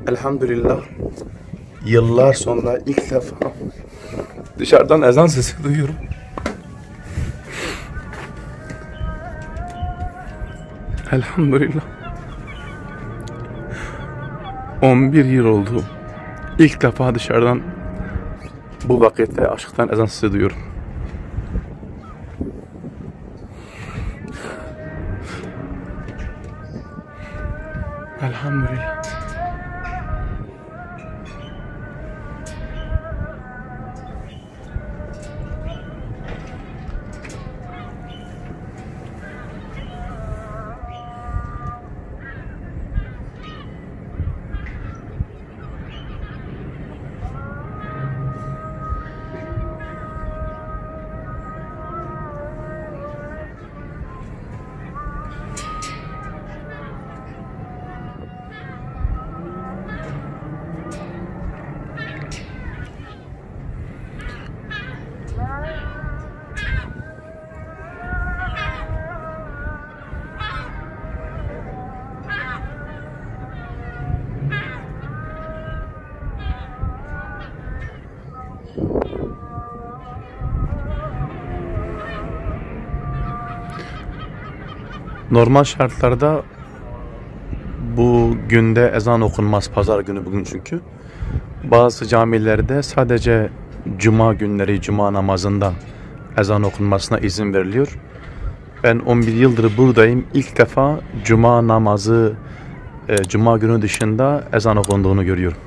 Elhamdülillah yıllar sonra ilk defa dışarıdan ezan sesi duyuyorum. Elhamdülillah 11 yıl oldu. İlk defa dışarıdan bu vakitte aşktan ezan sesi duyuyorum. Elhamdülillah. Normal şartlarda bu günde ezan okunmaz, pazar günü bugün çünkü. Bazı camilerde sadece cuma günleri, cuma namazında ezan okunmasına izin veriliyor. Ben 11 yıldır buradayım. İlk defa cuma namazı, cuma günü dışında ezan okunduğunu görüyorum.